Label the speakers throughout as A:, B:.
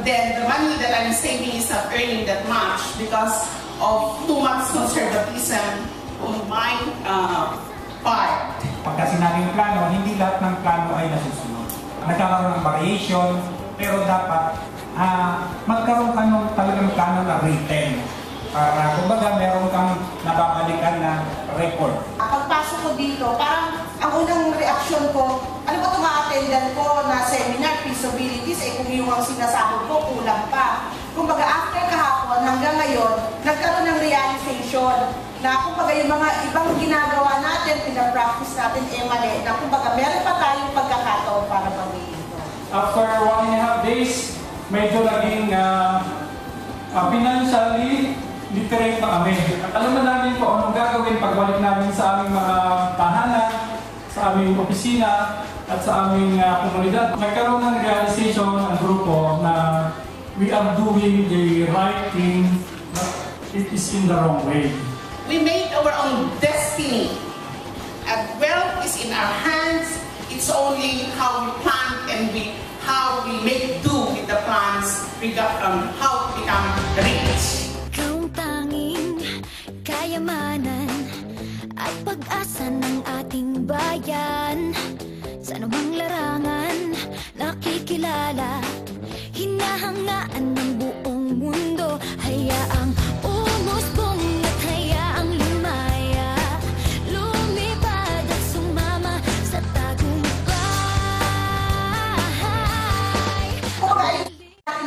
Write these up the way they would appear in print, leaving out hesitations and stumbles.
A: then the money that I'm saving is not earning that much because of too much conservatism on my part.
B: Pagka sinabing plano, hindi lahat ng plano ay nasusunod. Nagkakaroon ng variation, pero dapat magkaroon ka ng talagang plano na written. Para kumbaga meron kang nababalikan na record.
C: Pagpasok ko dito, parang ang unang reaksyon ko, ano ba itong ma-attendan ko na seminar, feasibilities, kung yung ang sinasabog ko, kulang pa. Kumbaga after kahapon hanggang ngayon, nagkaroon ng realization na kumbaga yung mga ibang ginagawa natin, pinapractice natin, mali, na kumbaga meron pa tayong pagkakataon para pagiging ito.
D: After 1.5 days, medyo naging financially literate na kami. At alam na namin kung anong gagawin pagbalik namin sa aming mga tahanan, sa aming opisina, at sa aming komunidad. Nagkaroon ng realization ang grupo na we are doing the right thing, but it is in the wrong way.
A: We made our own destiny. And wealth is in our hands. It's only how we plan and how we make do with the plans, how to become rich.
E: Kayamanan at pag-asa ng ating bayan. Sa anumang larangan, nakikilala, hinahangaan ng buong mundo. Hayaang umusbong at hayaang lumaya, lumipad at sumama sa tagumpay.
C: Okay,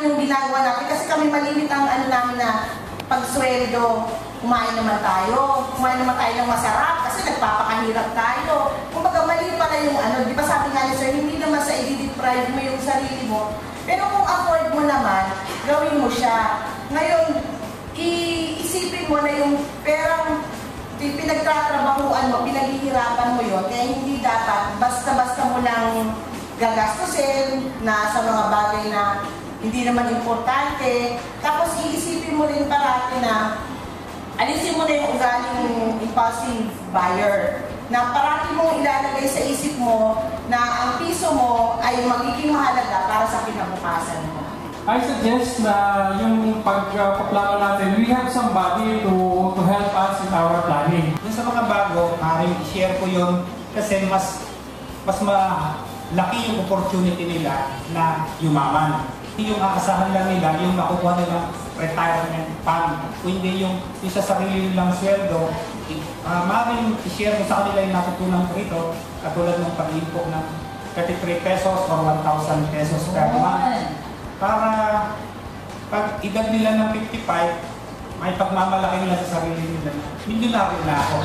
C: yung ginagawa natin kasi kami malimit ang ano namin na pagsweldo. Kumain naman tayo ng masarap kasi nagpapakahirap tayo. Kumbaga mali pala yung ano, di ba sabi nga ni sir, hindi naman sa i-deprive mo yung sarili mo. Pero kung afford mo naman, gawin mo siya. Ngayon, iisipin mo na yung perang pinagtatrabahuan mo, pinaghihirapan mo yun. Kaya hindi dapat basta-basta mo lang gagastusin na sa mga bagay na hindi naman importante. Tapos iisipin mo rin parati na alisin mo na yung ugaling impulsive buyer na parati mong ilalagay sa isip mo na ang piso mo ay magiging mahalaga para sa kinabukasan mo.
D: I suggest na yung pagpaplano natin, we have somebody to help us in our planning.
B: Yung sa mga bago, maaaring i-share ko yun kasi mas malaki yung opportunity nila na yumaman. Yung aasahan lang nila, yung nakukuha nilang retirement fund, kundi yung sa sarili nilang sweldo, maaaring i-share mo sa kanila yung natutunan ko ito, katulad ng pag-info ng 33 pesos or 1,000 pesos per month. Para pag edad nila ng 55, may pagmamalaki nila sa sarili nila. Milyonaryo na ako.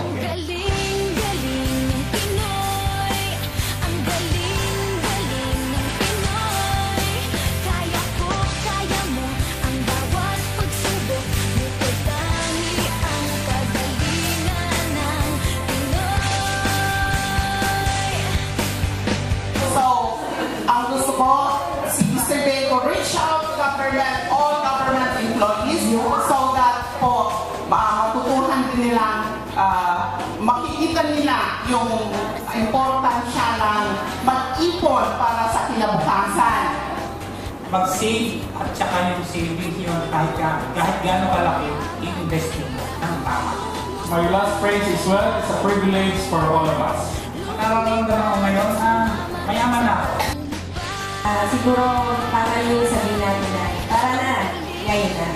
A: Reach out to government, all government employees, so that po matutuhan din nila, makikita nila yung importansya ng mag-ipon para sa kinabukasan.
B: Mag-save at saka yung savings nyo kahit gano'ng kalaki, i-invest nyo ng tama.
D: My last phrase is, well, it's a privilege for all of us.
B: Nararamdaman ako ngayon, mayaman na ako.
F: Siguro tama yung sabihin natin na, tara na, ngayon na.